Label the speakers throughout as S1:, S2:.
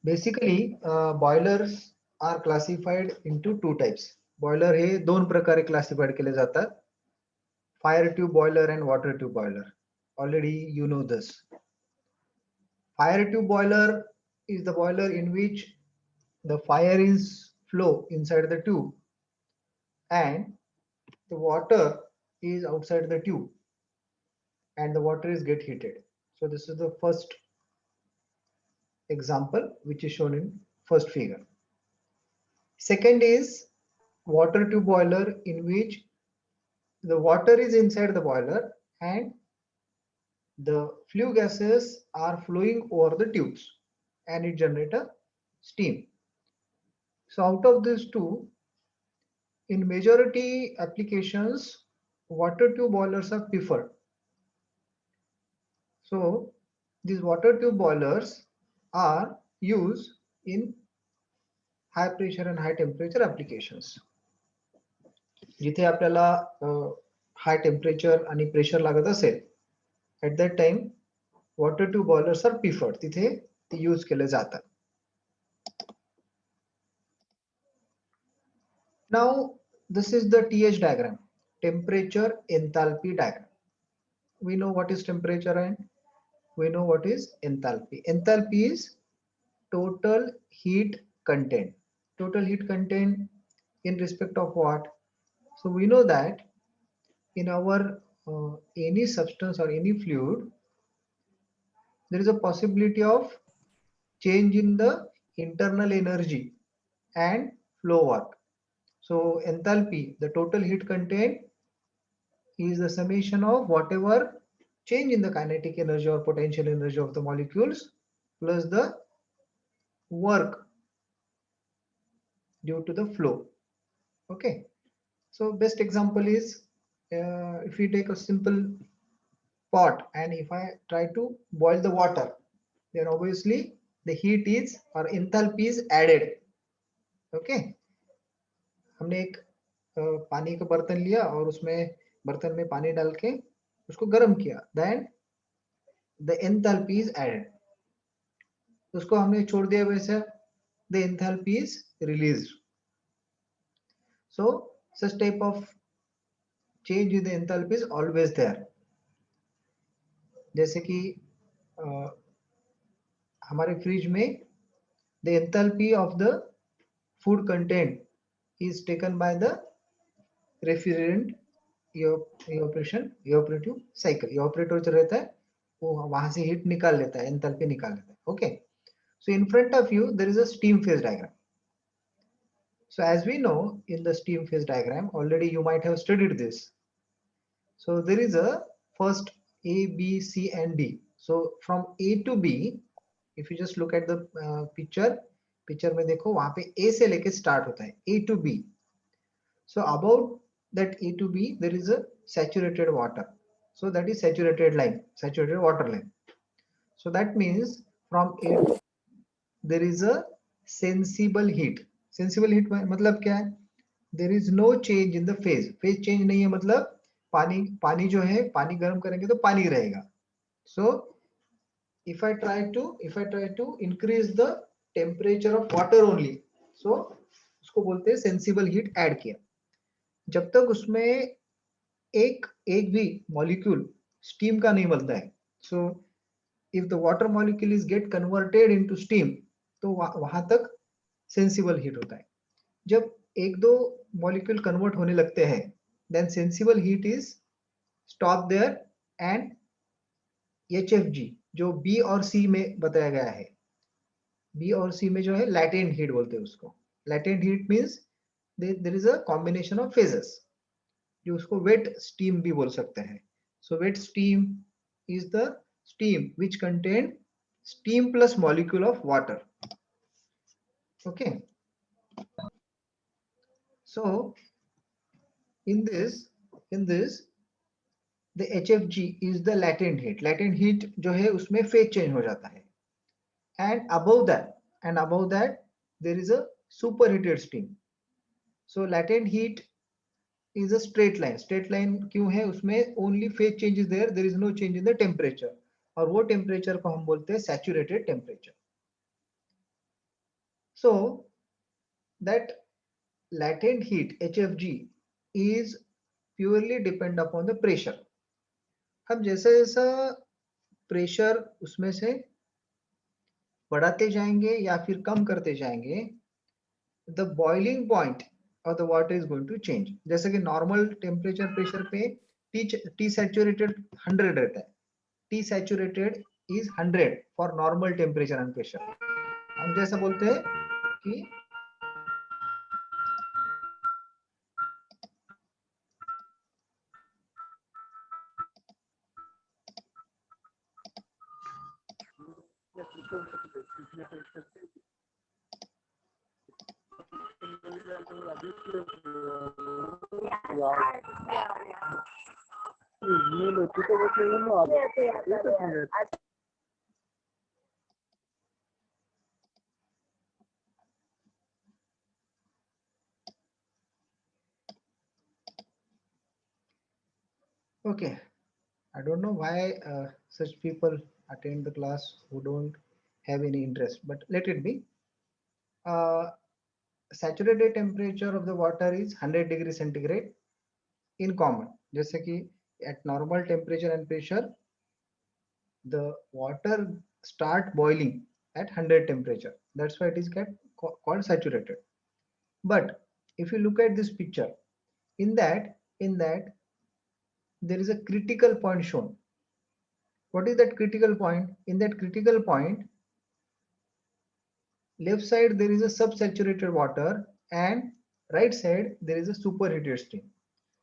S1: Basically, boilers are classified into two types. Boiler हे दोन प्रकारे classified केले जातात. Fire tube boiler and water tube boiler. Already you know this. Fire tube boiler is the boiler in which the fire is flow inside the tube and the water is outside the tube and the water is get heated. So this is the first example which is shown in first figure. Second is water tube boiler in which the water is inside the boiler and the flue gases are flowing over the tubes and it generates a steam. So out of these two, in majority applications, water tube boilers are preferred. So these water tube boilers are used in high pressure and high temperature applications. जिथे आपल्याला high temperature आणि pressure लागत असेल at that time water tube boilers are preferred. तिथे ते use केले जातात. Now this is the TH diagram, temperature enthalpy diagram. We know what is temperature and we know what is enthalpy. Enthalpy is total heat content. Total heat content in respect of what? So we know that in our any substance or any fluid, there is a possibility of change in the internal energy and flow work. So enthalpy, the total heat content, is the summation of whatever change in the kinetic energy or potential energy of the molecules plus the work due to the flow. Okay. So best example is if we take a simple pot and if I try to boil the water, then obviously the heat is or enthalpy is added. Okay. हमने एक पानी का बर्तन लिया और उसमें बर्तन में पानी डाल के उसको गर्म किया, then the enthalpy is added. उसको हमने छोड़ दिया वैसे, the enthalpy is released. So such type of change in the enthalpy is always there. जैसे कि हमारे फ्रिज में the enthalpy of the food content is taken by the refrigerant evaporative cycle. Evaporator जो रहता है वो वहां से हीट निकाल लेता है, enthalpy निकाल लेता है. Okay. So in front of you there is a steam phase diagram. So as we know in the steam phase diagram, already you might have studied this. So there is a first A, B, C and D. So from A to B, if you just look at the picture में देखो वहां पे A से लेके start होता है, A to B. So about that A to B there is a saturated water. So that is saturated line, saturated water line. So that means from A to there is a sensible heat. Sensible heat मतलब क्या है? There is no change in the phase. Phase change नहीं है मतलब पानी जो है पानी गर्म करेंगे तो पानी रहेगा. So if I try to increase the temperature of water only, so उसको बोलते हैं sensible heat add किया. जब तक उसमें एक भी molecule steam का नहीं बनता है. So if the water molecule is get converted into steam, तो वहां तक सेंसिबल हीट होता है. जब एक दो मॉलिक्यूल कन्वर्ट होने लगते हैं, then sensible heat is stop there and HFG जो बी और सी में बताया गया है, बी और सी में जो है लैटेंट हीट बोलते हैं उसको. Latent heat means there is a combination of phases, जो उसको वेट स्टीम भी बोल सकते हैं. So wet steam is the steam which contain steam plus molecule of water. Okay. So in this the HFG is the latent heat. Latent heat जो है उसमें phase change हो जाता है. And above that there is a superheated steam. So latent heat is a straight line. Straight line क्यों है? उसमें only phase change is there. There is no change in the temperature. और वो temperature को हम बोलते हैं saturated temperature. So that latent heat HFG is purely depend upon the pressure. हम जैसे जैसा प्रेशर उसमें से बढ़ाते जाएंगे या फिर कम करते जाएंगे, the boiling point of the water is going to change. जैसे कि नॉर्मल टेम्परेचर प्रेशर पे टी सैचुरेटेड 100 रहता है. T saturated is 100 for normal temperature and pressure. हम जैसा बोलते हैं कि okay, I don't know why such people attend the class who don't have any interest, but let it be. Uh, Saturated temperature of the water is 100 degrees centigrade in common. जैसे कि at normal temperature and pressure, the water start boiling at 100 temperature. That's why it is called saturated. But if you look at this picture, in that there is a critical point shown. What is that critical point? In that critical point, left side there is a subsaturated water and right side there is a superheated stream.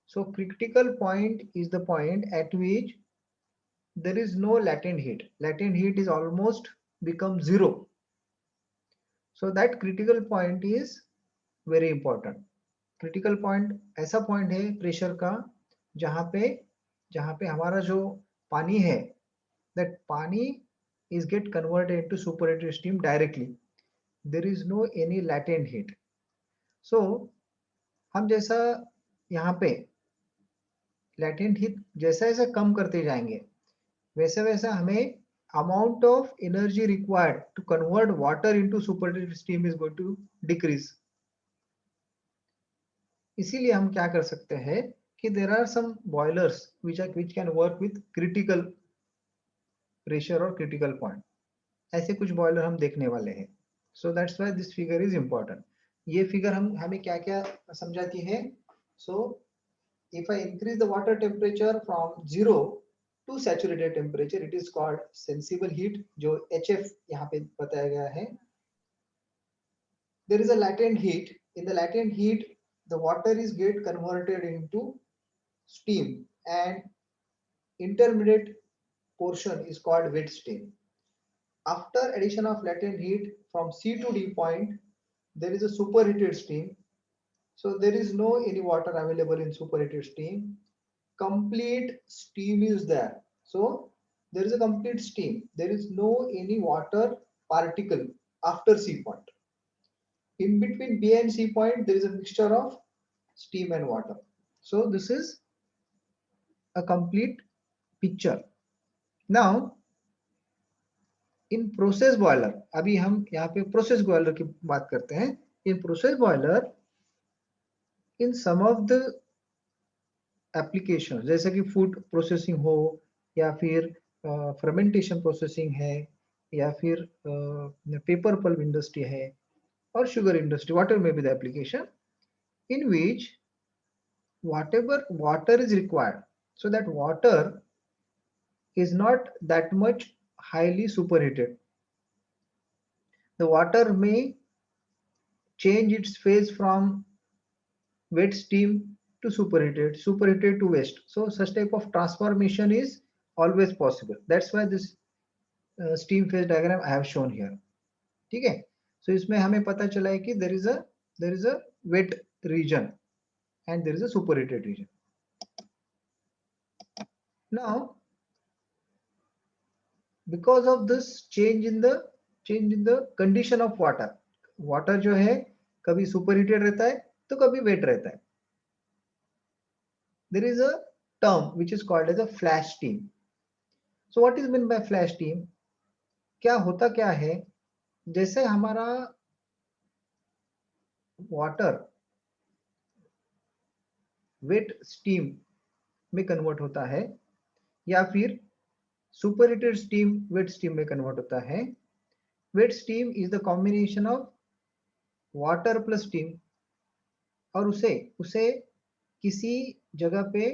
S1: So critical point is the point at which there is no latent heat. Latent heat is almost become zero. So that critical point is very important. Critical point ऐसा point है pressure का जहाँ पे हमारा जो पानी है, that पानी is get converted into superheated steam directly. There is no any latent heat. So हम जैसा यहाँ पे latent heat जैसा जैसा कम करते जाएंगे, वैसा वैसा हमें amount of energy required to convert water into superheated steam is going to decrease. इसीलिए हम क्या कर सकते हैं कि there are some boilers which can work with critical pressure or critical point. ऐसे कुछ बॉयलर हम देखने वाले हैं. So that's why this figure is important. ये फिगर हमें क्या क्या समझाती है? So if I increase the water temperature from 0 to saturated temperature, it is called sensible heat, जो HF यहाँ पे बताया गया है. There is a latent heat. In the latent heat, the water is get converted into steam, and intermediate portion is called wet steam. After addition of latent heat from C to D point, there is a superheated steam. So there is no any water available in superheated steam. Complete steam is there. So there is a complete steam. There is no any water particle after C point. In between B and C point, there is a mixture of steam and water. So this is a complete picture. Now in process boiler, अभी हम यहाँ पे process boiler की बात करते हैं. In process boiler, in some of the application, जैसे कि फूड प्रोसेसिंग हो या फिर फर्मेंटेशन प्रोसेसिंग है या फिर पेपर पल्प इंडस्ट्री है और sugar industry, whatever may be the application, in which whatever water is required, so that water is not that much highly superheated. The water may change its phase from wet steam to superheated, superheated to waste. So such type of transformation is always possible. That's why this steam phase diagram I have shown here. ठीक है? So इसमें हमें पता चला है कि there is a wet region and there is a superheated region. Now because of this change in the condition of water जो है कभी superheated रहता है तो कभी wet रहता है. There is a term which is called as a flash steam. So what is meant by flash steam? क्या होता क्या है, जैसे हमारा वाटर वेट स्टीम में कन्वर्ट होता है या फिर super heated steam wet steam में कन्वर्ट होता है। Wet steam is the combination of water plus steam, और उसे उसे किसी जगह पे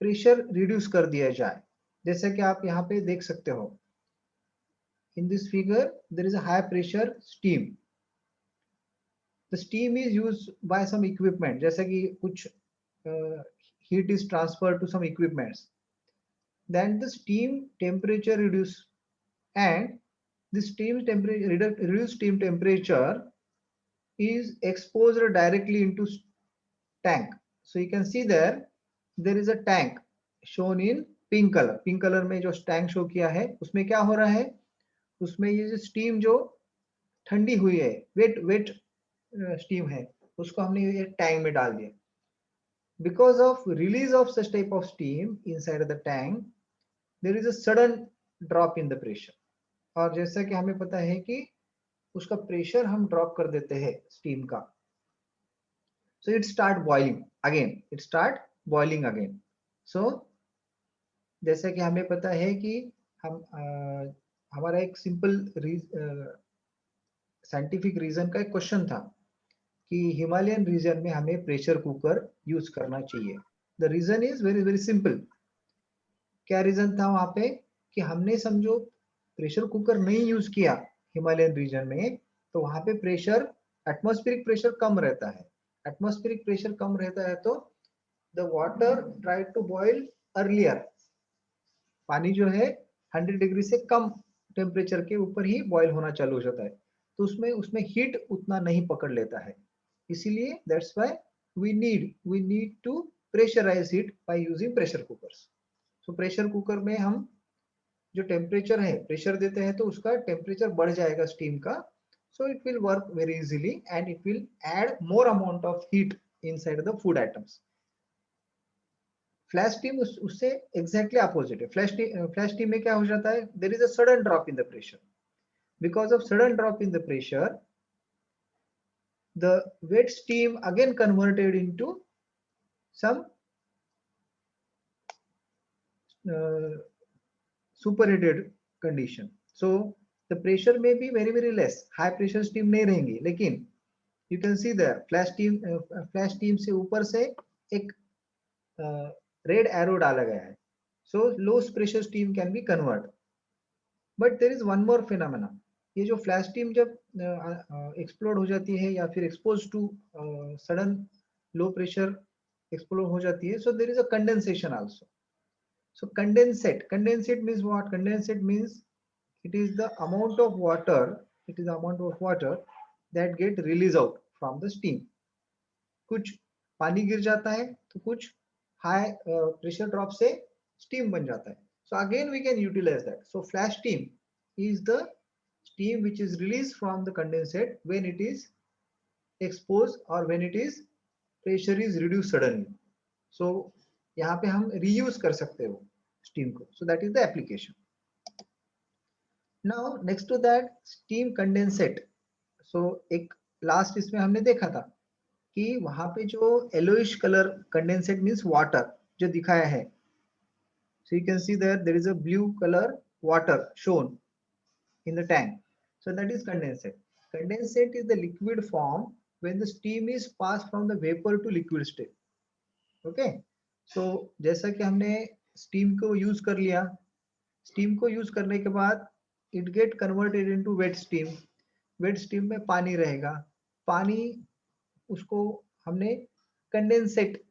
S1: प्रेशर रिड्यूस कर दिया जाए। जैसे कि आप यहाँ पे देख सकते हो, in this figure there is a high pressure steam. The steam is used by some equipment, जैसे कि कुछ heat is transferred to some equipments, then the steam temperature reduce, and the steam temperature reduced steam temperature is exposed directly into tank. So you can see there is a tank shown in pink color. Pink color में जो tank show किया है उसमें क्या हो रहा है, उसमें ये जो steam जो ठंडी हुई है, वेट steam है, उसको हमने ये tank में डाल दिया। Because of release of such type of steam inside the tank, there is a sudden drop in the pressure। और जैसा कि हमें पता है कि उसका प्रेशर हम ड्रॉप कर देते हैं स्टीम का, so it start boiling again, it start boiling again। so जैसा कि हमें पता है कि हम हमारा एक सिंपल साइंटिफिक रीजन का एक क्वेश्चन था कि हिमालयन रीजन में हमें प्रेशर कुकर यूज करना चाहिए। The reason is very very simple. क्या रीजन था वहां पे कि हमने समझो प्रेशर कुकर नहीं यूज किया हिमालयन रीजन में, तो वहां पे प्रेशर एटमॉस्फेरिक प्रेशर कम रहता है। एटमॉस्फेरिक प्रेशर कम रहता है तो the water try to boil earlier. पानी जो है 100 डिग्री से कम टेम्परेचर के ऊपर ही बॉईल होना चालू हो जाता है, तो उसमें उसमें हीट उतना नहीं पकड़ लेता है। इसीलिए that's why we need to pressurise it by using pressure cookers. So pressure cooker में हम जो टेम्परेचर है प्रेशर देते हैं तो उसका टेम्परेचर बढ़ जाएगा स्टीम का, so it will work very easily and it will add more amount of heat inside the food items. Flash steam उससे एग्जैक्टली अपोजिट है। फ्लैश स्टीम में क्या हो जाता है, there is a sudden drop in the pressure. Because of sudden drop in the pressure, the wet steam again converted into some superheated condition। so the pressure may be very very less, high pressure steam नहीं रहेंगी, लेकिन you can see the flash steam से ऊपर से एक red arrow डाला गया है। so low pressure steam can be convert, but there is one more phenomena। ये जो फ्लैश स्टीम जब एक्सप्लोड हो जाती है या फिर expose to sudden low pressure explode हो जाती है, so there is a condensation also। so condensate means what? Condensate means it is the amount of water, that get released out from the steam। कुछ पानी गिर जाता है तो कुछ हाई प्रेशर ड्रॉप से स्टीम बन जाता है। so again we can utilize that। so flash steam is the steam which is released from the condensate when it is exposed or when it is pressure is reduced suddenly। so यहाँ पे हम reuse कर सकते हो steam को। so that is the application। now next to that steam condensate। so एक last इसमें हमने देखा था कि वहां पे जो yellowish colour condensate means water जो दिखाया है, so you can see that there is a blue color water shown in the tank, so that is condensate। condensate is the liquid form when the steam is passed from the vapor to liquid state। okay, so जैसा कि हमने steam को use कर लिया, steam को use करने के बाद it get converted into wet steam. Wet steam में पानी रहेगा, पानी उसको हमने कंडेंसेट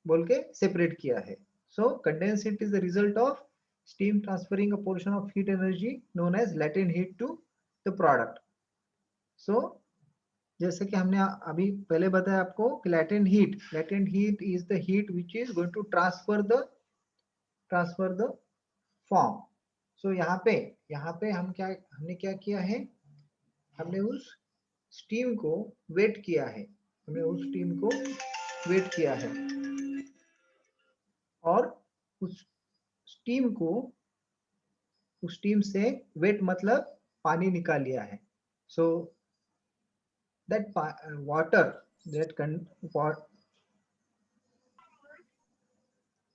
S1: बोल के सेपरेट किया है। So condensate is the result of steam transferring a portion of heat energy known as latent heat to the product. सो जैसे कि हमने अभी पहले बताया आपको कि latent heat is the heat which is going to transfer the form. So यहाँ पे हमने क्या किया है, हमने उस स्टीम को वेट किया है, और उस स्टीम से वेट मतलब पानी निकाल लिया है। सो that water that con what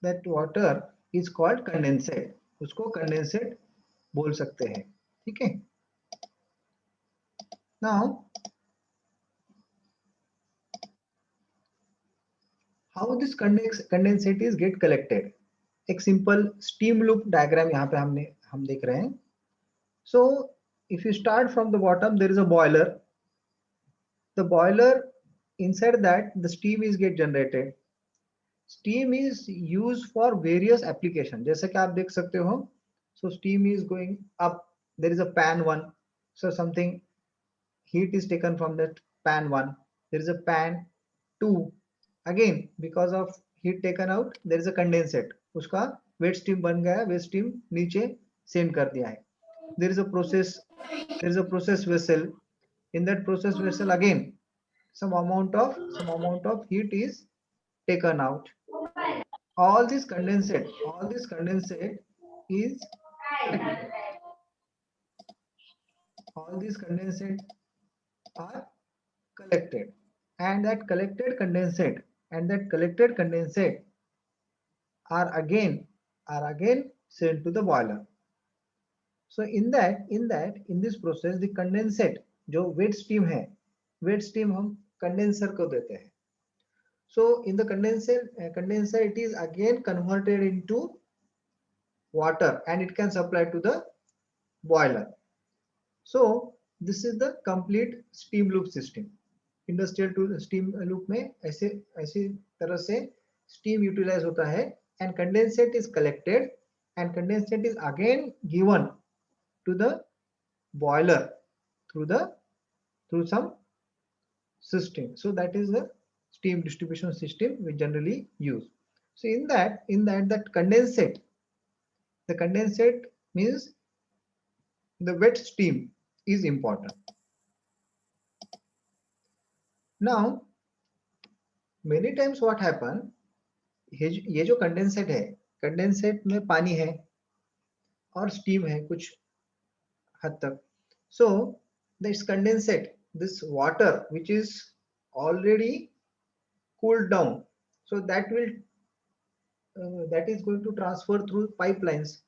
S1: that water is called condensate. उसको condensate बोल सकते हैं. ठीक है. Now how this condensate is get collected? एक simple steam loop diagram यहाँ पे हम देख रहे हैं. So if you start from the bottom, there is a boiler. The boiler, inside that the steam is get generated. Steam is used for various application. जैसे कि आप देख सकते हो. So steam is going up. There is a pan one. So something heat is taken from that pan one. There is a pan two. Again, because of heat taken out, there is a condensate. उसका wet steam बन गया, wet steam नीचे send कर दिया है. There is a process. There is a process vessel. In that process vessel, again some amount of heat is taken out. All this condensate is all these condensate are collected, and that collected condensate are again sent to the boiler. So in this process, the condensate जो wet steam है, wet steam हम condenser को देते हैं. So in the condenser it is again converted into water and it can supply to the boiler. So this is the complete steam loop system. Industrial to steam loop में ऐसी तरह से steam utilize होता है, and condensate is collected and condensate is again given to the boiler through some system. So that is the steam distribution system we generally use. So in that condensate, the condensate means the wet steam is important. Now many times what happen, ये जो condensate है, condensate में पानी है और steam है कुछ हद तक. So this condensate, this water which is already cooled down, so that is going to transfer through pipelines,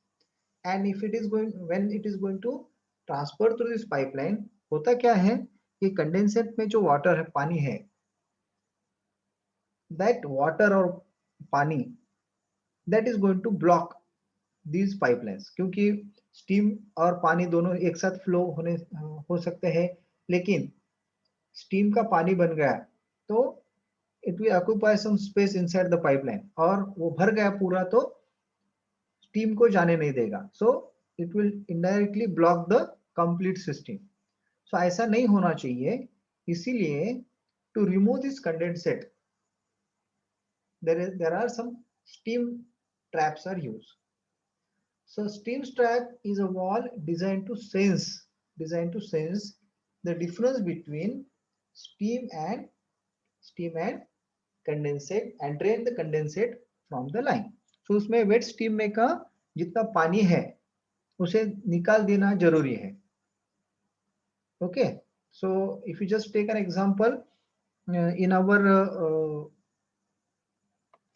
S1: and when it is going to transfer through this pipeline, होता क्या है कि condensate में जो water है, पानी है, that water और पानी that is going to block these pipelines, क्योंकि steam और पानी दोनों एक साथ flow हो सकते हैं, लेकिन steam का पानी बन गया तो it will occupy some space inside the pipeline, और वो भर गया पूरा तो steam को जाने नहीं देगा. So it will indirectly block the complete system. So ऐसा नहीं होना चाहिए. इसीलिए to remove this condensate, there are some steam traps are used. So steam trap is a valve designed to sense the difference between steam and condensate and drain the condensate from the line. So उसमें wet steam में का जितना पानी है उसे निकाल देना जरूरी है. Okay, so if you just take an example, in our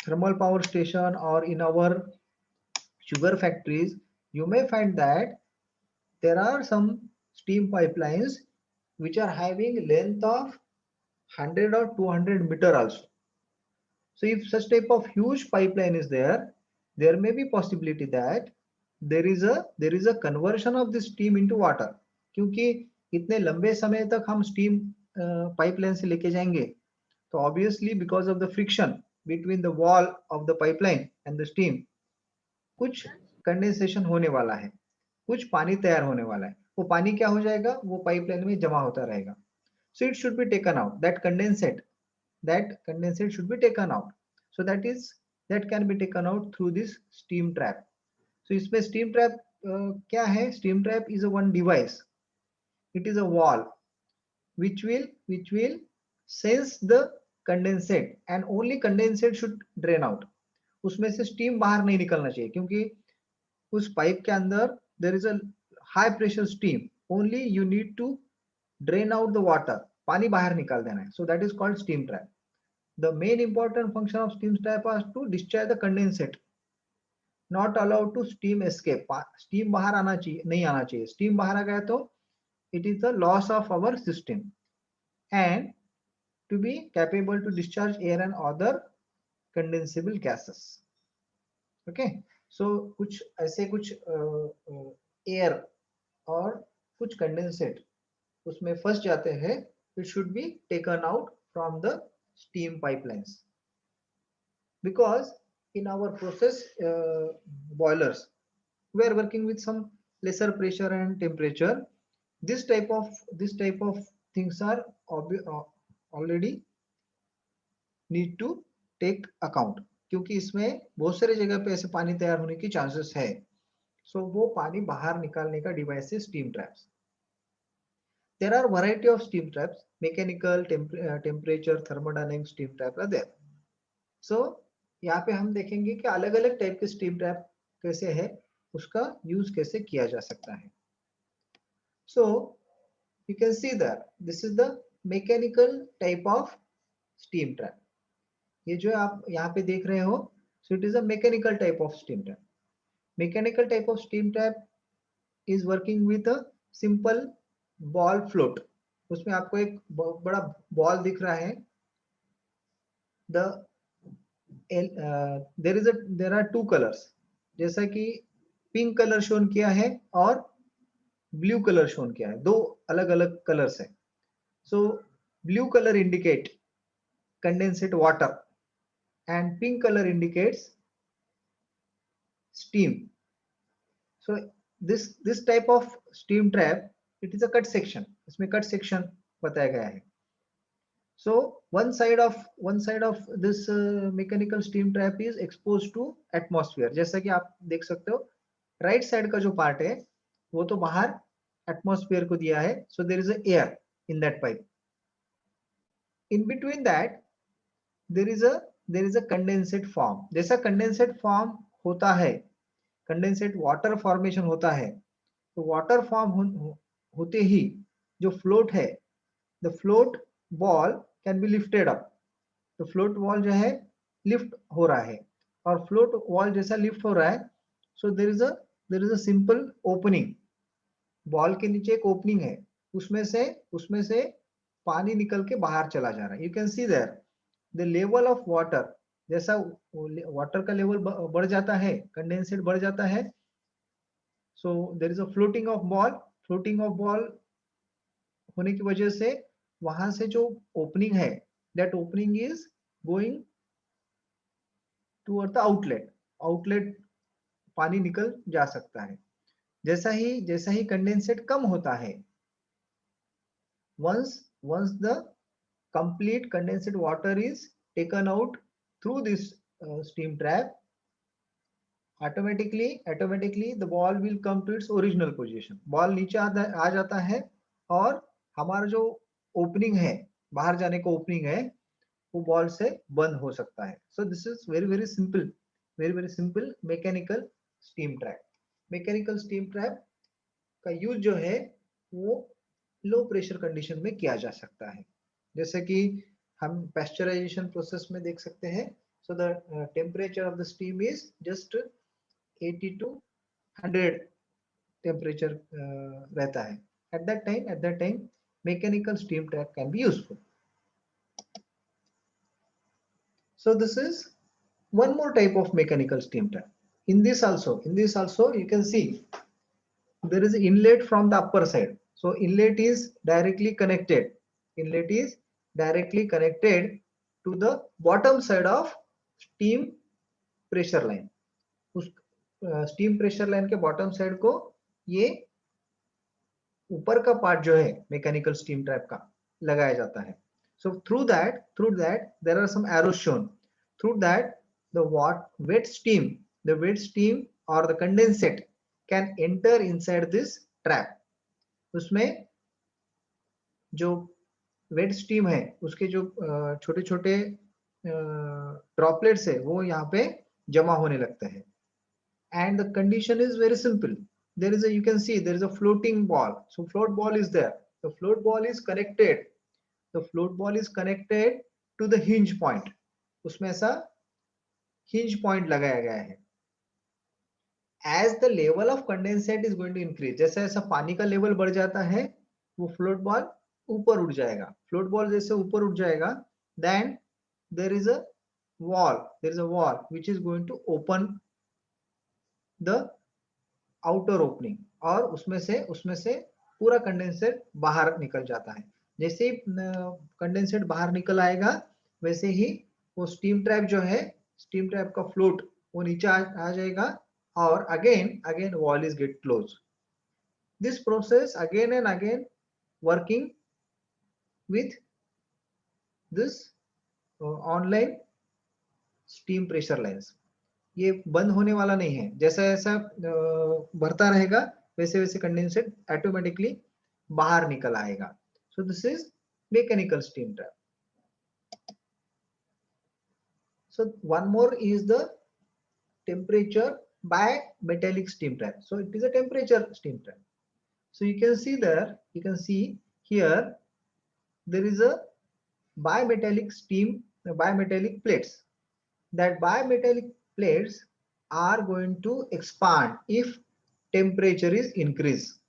S1: thermal power station or in our sugar factories, you may find that there are some steam pipelines which are having length of 100 or 200 meter also. So if such type of huge pipeline is there may be possibility that there is a conversion of this steam into water. क्योंकि इतने लंबे समय तक हम steam pipeline से लेके जाएंगे, तो obviously because of the friction between the wall of the pipeline and the steam, कुछ कंडेंसेशन होने वाला है, कुछ पानी तैयार होने वाला है. वो पानी क्या हो जाएगा, वो पाइपलाइन में जमा होता रहेगा. So it should be taken out. That condensate should be taken out. So that can be taken out through this steam trap. So इसमें steam trap क्या है? Steam trap is a one device. It is a valve which will sense the condensate, and only condensate should drain out. उसमें से steam बाहर नहीं निकलना चाहिए, क्योंकि उस पाइप के अंदर there is a high pressure steam. Only you need to drain out the water. पानी बाहर निकाल देना है. So that is called steam trap. The main important function of steam trap is to discharge the condensate, not allowed to steam escape. Steam बाहर आना चाहिए, नहीं आना चाहिए. Steam बाहर आ गया तो it is the loss of our system, and to be capable to discharge air and other condensable gases. Okay, so कुछ ऐसे कुछ air और कुछ condensate उसमें फंस जाते हैं. It should be taken out from the steam pipelines, because in our process boilers we are working with some lesser pressure and temperature. This type of things are already need to take account, क्योंकि इसमें बहुत सारे जगह पे ऐसे पानी तैयार होने की चांसेस है. सो वो पानी बाहर निकालने का डिवाइस है steam traps. There are variety of steam traps, mechanical, temperature, thermodynamic steam trap are there. So यहाँ पे हम देखेंगे कि अलग अलग टाइप के स्टीम ट्रैप कैसे है, उसका यूज कैसे किया जा सकता है. So you can see that this is the mechanical type of steam trap. ये जो आप यहाँ पे देख रहे हो, so it is a mechanical type of steam trap. Mechanical type of steam trap is working with a simple ball float. उसमें आपको एक बड़ा बॉल दिख रहा है. there are two colors, जैसा कि पिंक कलर शोन किया है और ब्लू कलर शोन किया है. दो अलग अलग कलर्स है. सो blue colour indicate condensate water and pink color indicates steam. So this type of steam trap, it is a cut section. इसमें cut section बताया गया है. So one side of this mechanical steam trap is exposed to atmosphere. जैसा कि आप देख सकते हो, राइट साइड का जो पार्ट है वो तो बाहर एटमॉस्फेयर को दिया है. So there is a air in that pipe. In between that there is a condensate form. जैसा condensate form होता है, condensate water formation होता है, तो water form होते ही जो float है, the float ball can be lifted up. तो float ball जो है lift हो रहा है, और float ball जैसा lift हो रहा है, so there is a simple opening. Ball के नीचे एक ओपनिंग है, उसमें से पानी निकल के बाहर चला जा रहा है. You can see there the level of water, जैसा वाटर का लेवल बढ़ जाता है, कंडेंसेट बढ़ जाता है. So there is a floating of ball होने की वजह से वहां से जो ओपनिंग है, that opening is going toward the outlet. पानी निकल जा सकता है. जैसा ही कंडेंसेट कम होता है, once the complete condensate water is taken out through this steam trap, automatically the ball will come to its original position. Ball नीचे आ जाता है, और हमारा जो ओपनिंग है, बाहर जाने का ओपनिंग है, वो बॉल से बंद हो सकता है. सो this is very simple mechanical steam trap. Mechanical steam trap का यूज जो है वो लो प्रेशर कंडीशन में किया जा सकता है. जैसे कि हम पैस्चराइजेशन प्रोसेस में देख सकते हैं. So the temperature of the steam is just 80 to 100 temperature रहता है. At that time mechanical steam trap can be useful. So this is one more type of mechanical steam trap. In this also you can see there is inlet from the upper side. So inlet is directly connected to the bottom side of steam pressure line. उस steam pressure line के bottom side को ये ऊपर का part जो है mechanical steam trap का लगाया जाता है. So through that there are some arrows shown. Through that the wet steam और the condensate can enter inside this trap. उसमें जो वेट स्टीम है, उसके जो छोटे छोटे ड्रॉपलेट्स है, वो यहाँ पे जमा होने लगते हैं. And the condition is very simple. You can see there is a floating ball. So float ball is there. The float ball is connected the float ball is connected to the hinge point. उसमें ऐसा hinge point लगाया गया है. As the level of condensate is going to increase, जैसे जैसा पानी का level बढ़ जाता है वो फ्लोट बॉल ऊपर उठ जाएगा. फ्लोट बॉल जैसे ऊपर उठ जाएगा, then there is a wall which is going to open the outer opening, और उसमें से पूरा कंडेंसेट बाहर निकल जाता है. जैसे ही कंडेंसेट बाहर निकल आएगा वैसे ही वो स्टीम ट्रैप जो है, स्टीम ट्रैप का फ्लोट वो नीचे आ जाएगा, और again wall is get closed. This process again and again working with this online steam pressure lines. ये बंद होने वाला नहीं है. जैसा जैसा बढ़ता रहेगा वैसे वैसे कंडेंसेट ऑटोमेटिकली बाहर निकल आएगा. So this is mechanical steam trap. So one more is the temperature bimetallic steam trap. So it is a temperature steam trap. So you can see there, you can see here there is a bimetallic plates. That bimetallic plates are going to expand if temperature is increased.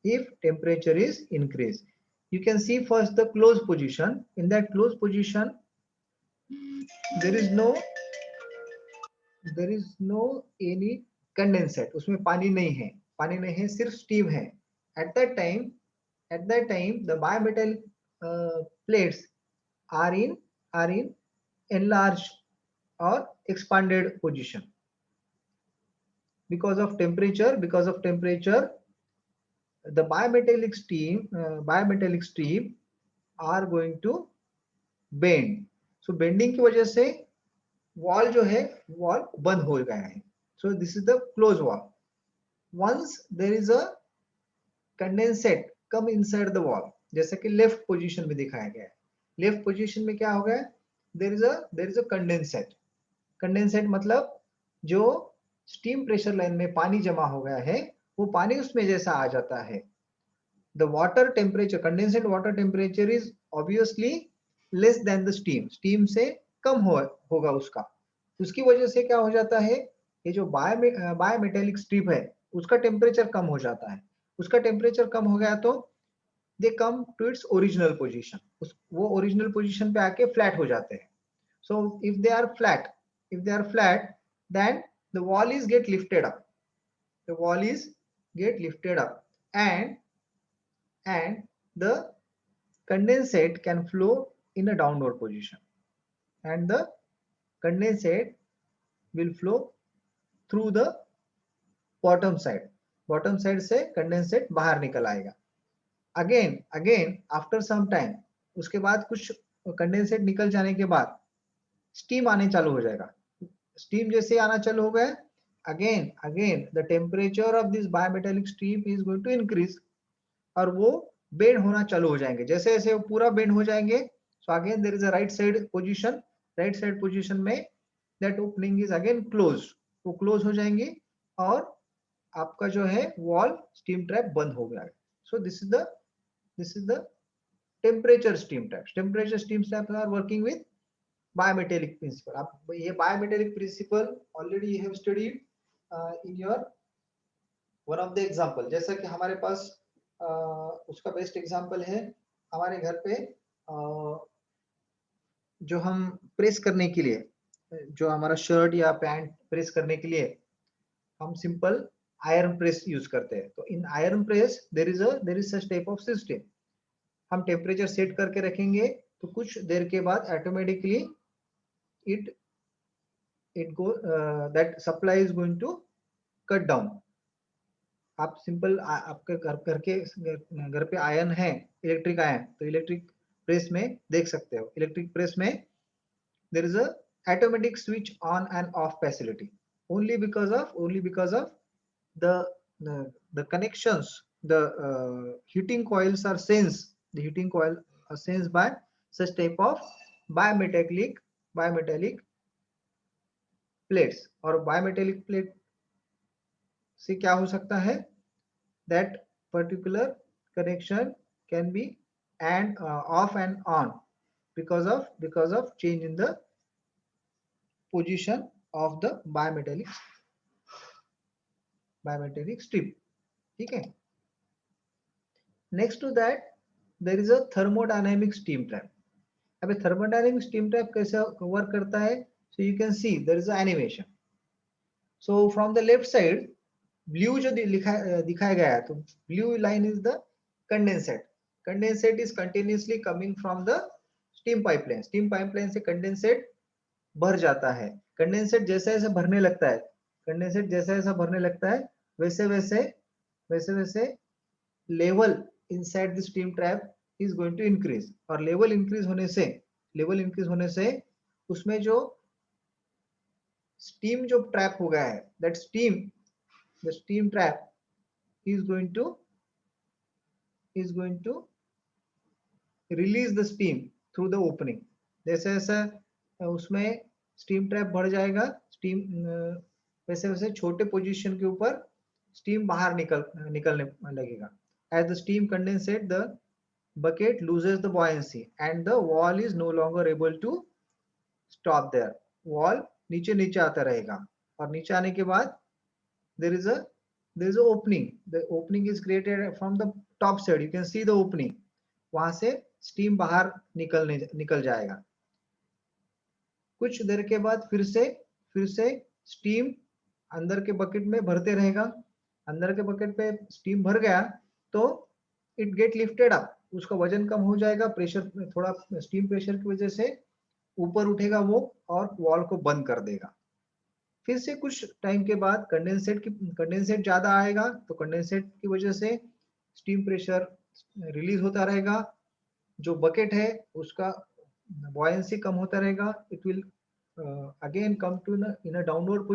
S1: If temperature is increased, you can see first the closed position. In that closed position, there is no any condensate. उसमें पानी नहीं है, सिर्फ steam है. At that time, the bimetallic plates are in enlarged or expanded position. Because of temperature, the bimetallic stream are going to bend. So bending की वजह से wall जो है wall बंद हो गया है. So this is the closed wall. Once there is a condensate come inside the wall, जैसे कि लेफ्ट पोजीशन में दिखाया गया है. लेफ्ट पोजीशन में क्या हो गया? there is a condensate मतलब जो स्टीम प्रेशर लाइन में पानी जमा हो गया है वो पानी उसमें जैसा आ जाता है. The water temperature, condensate water temperature is obviously less than the steam से कम होगा उसकी वजह से क्या हो जाता है, ये जो बायोमेटेलिक स्ट्रिप है उसका टेम्परेचर कम हो जाता है. उसका टेम्परेचर कम हो गया तो they come to its original position. वो ओरिजिनल पोजीशन पे आके फ्लैट हो जाते हैं. So if they are flat, then the wall is get lifted up. The wall is get lifted up, and the condensate can flow in a downward position, and the condensate will flow through the bottom side. Bottom side से condensate बाहर निकल आएगा. Again after some time, उसके बाद कुछ condensate निकल जाने के बाद स्टीम आने चालू हो जाएगा. स्टीम जैसे आना चालू हो गया, again the temperature of this bimetallic stream is going to increase, और वो बेंड होना चालू हो जाएंगे. जैसे जैसे वो पूरा बेंड हो जाएंगे, so again there is a right side position में that opening is again closed. वो क्लोज हो जाएंगे और आपका जो है वॉल स्टीम ट्रैप बंद हो गया. So this is the temperature steam traps. Temperature steam traps are working with bimetallic principle. आप ये bimetallic principle already you have studied in your one of the example. जैसा कि हमारे पास उसका बेस्ट एग्जांपल है हमारे घर पे जो हम प्रेस करने के लिए, जो हमारा शर्ट या पैंट प्रेस करने के लिए हम सिंपल आयरन प्रेस यूज करते हैं. तो in iron press there is such type of system. हम टेम्परेचर सेट करके रखेंगे तो कुछ देर के बाद automatically it go that supply is going to cut down. आप सिंपल आपके घर पे आयरन है, इलेक्ट्रिक आयरन, तो इलेक्ट्रिक प्रेस में देख सकते हो. इलेक्ट्रिक प्रेस में there is a automatic switch on and off facility only because of the connections. The heating coils are sensed. The heating coil are sensed by such type of bimetallic plates. और bimetallic plate से क्या हो सकता है, that particular connection can be and off and on because of change in the position of the bimetallic strip. ठीक है. Next to that there is a thermodynamic steam trap. अब thermodynamic steam trap कैसे work करता है? So you can see there is an animation. So from the left side blue जो दिखाया गया है, तो blue line is the condensate. Condensate is continuously coming from the steam pipeline. Steam pipeline से condensate भर जाता है. Condensate जैसे जैसे भरने लगता है, condensate जैसा जैसा भरने लगता है, वैसे वैसे level inside the steam trap is going to increase. और level increase होने से उसमें जो steam जो trap हो गया है, that steam, the steam trap is going to release the steam through the opening. जैसे जैसा उसमें steam trap बढ़ जाएगा, steam वैसे वैसे छोटे पोजीशन के ऊपर steam बाहर निकलने लगेगा. As the steam condensate, the bucket loses the buoyancy and the wall is no longer able to stop there. Wall नीचे नीचे आता रहेगा और नीचे आने के बाद there is a opening. The opening is created from the top side. You can see the opening. वहां से steam बाहर निकल जाएगा. कुछ देर के बाद फिर से steam अंदर के बकेट में भरते रहेगा. अंदर के बकेट पे steam भर गया तो it get lifted up. उसका वजन कम हो जाएगा, प्रेशर थोड़ा steam प्रेशर की वजह से ऊपर उठेगा वो और वॉल को बंद कर देगा. फिर से कुछ टाइम के बाद कंडेंसेट ज्यादा आएगा, तो कंडेंसेट की वजह से स्टीम प्रेशर रिलीज होता रहेगा. जो बकेट है उसका बॉयंसी कम होता रहेगा. It will again come to in a downward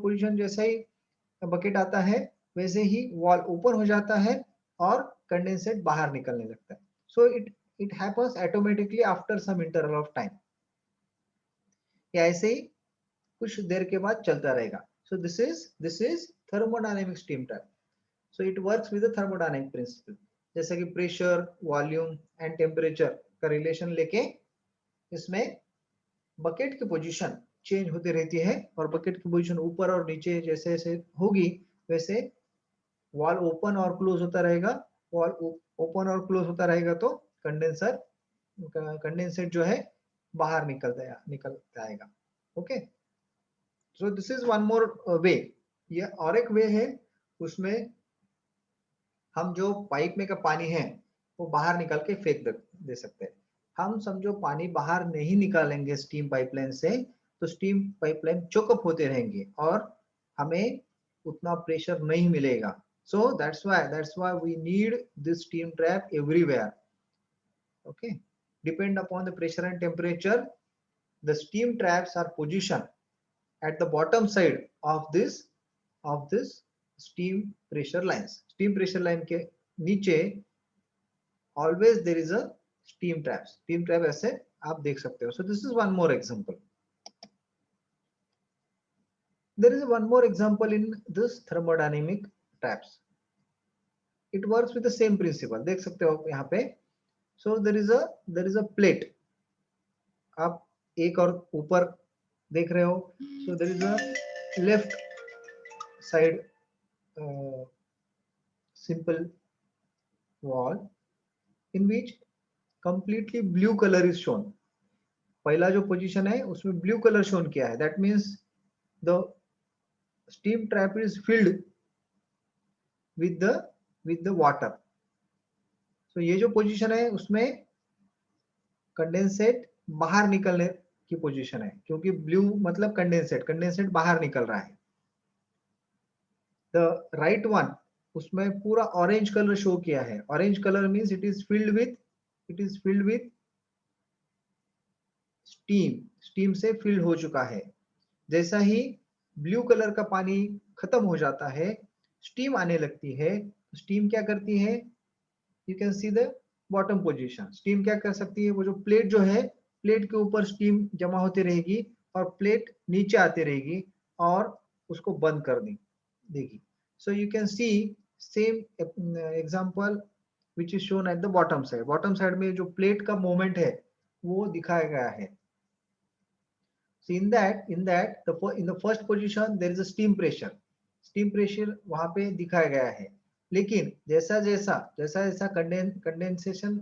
S1: position. जैसे ही बकेट आता है वैसे ही वॉल ओपन हो जाता है और कंडेंसेट बाहर निकलने लगता है. So it happens automatically after some interval of time. या ऐसे ही कुछ देर के बाद चलता रहेगा. So this is thermodynamic steam trap. So it works with the thermodynamic principle. जैसे कि प्रेशर, वॉल्यूम एंड टेम्परेचर का रिलेशन लेके इसमें बकेट की पोजीशन चेंज होती रहती है और बकेट की पोजीशन ऊपर और नीचे जैसे जैसे होगी वैसे वॉल ओपन और क्लोज होता रहेगा. वॉल ओपन और क्लोज होता रहेगा तो कंडेंसेट जो है बाहर निकल जाएगा. Okay. So this is one more way. ये और एक वे है, उसमें हम जो पाइप में का पानी है वो बाहर निकाल के फेंक दे सकते हैं. हम समझो पानी बाहर नहीं निकालेंगे स्टीम पाइपलाइन से तो स्टीम पाइपलाइन चोकअप होते रहेंगे और हमें उतना प्रेशर नहीं मिलेगा. So that's why we need this steam trap everywhere. Okay. Depend upon the pressure and temperature, the steam traps are positioned at the bottom side of this steam pressure lines. Steam pressure line के नीचे always there is a steam trap. Steam trap ऐसे आप देख सकते हो. So this is one more example. There is one more example in this thermodynamic traps. It works with the same principle. देख सकते हो यहाँ पे. So there is a plate. आप एक और ऊपर देख रहे हो. So there is a left side simple wall in which completely blue color is shown. पहला जो पोजीशन है उसमें ब्लू कलर शोन किया है. That means the steam trap is filled with the water. So ये जो पोजीशन है उसमें कंडेंसेट बाहर निकलने की पोजीशन है, क्योंकि ब्लू मतलब कंडेंसेट बाहर निकल रहा है. द राइट वन उसमें पूरा ऑरेंज कलर शो किया है. Orange colour means it is filled with steam से फिल्ड हो चुका है. जैसा ही ब्लू कलर का पानी खत्म हो जाता है, स्टीम आने लगती है. स्टीम क्या करती है? You can see the bottom position. Steam क्या कर सकती है? वो जो प्लेट जो है, प्लेट के ऊपर स्टीम जमा होती रहेगी और प्लेट नीचे आती रहेगी और उसको बंद कर देगी. So you can see same example which is shown at the bottom side. Bottom side में जो प्लेट का मोमेंट है वो दिखाया गया है. So in that in the first position there is a steam pressure. Steam pressure वहां पे दिखाया गया है. लेकिन जैसा जैसा कंडेंसेशन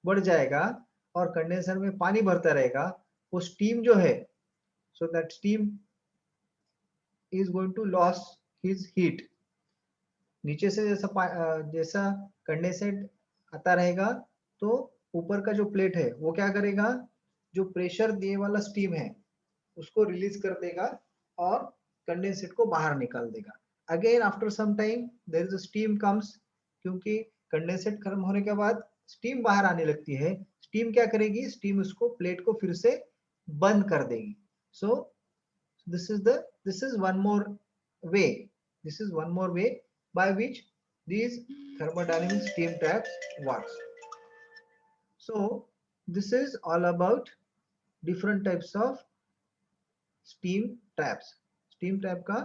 S1: बढ़ जाएगा और कंडेंसर में पानी भरता रहेगा, वो स्टीम जो है, so that steam is going to lose his heat. नीचे से जैसा कंडेंसेट आता रहेगा तो ऊपर का जो प्लेट है वो क्या करेगा, जो प्रेशर दिए वाला स्टीम है उसको रिलीज कर देगा और कंडेंसेट को बाहर निकाल देगा. Again after some time there is a steam comes, क्योंकि कंडेंसेट खत्म होने के बाद स्टीम बाहर आने लगती है. स्टीम क्या करेगी, स्टीम उसको प्लेट को फिर से बंद कर देगी. सो this is one more way by which these thermodynamic steam traps works. So this is all about different types of steam traps. Steam trap का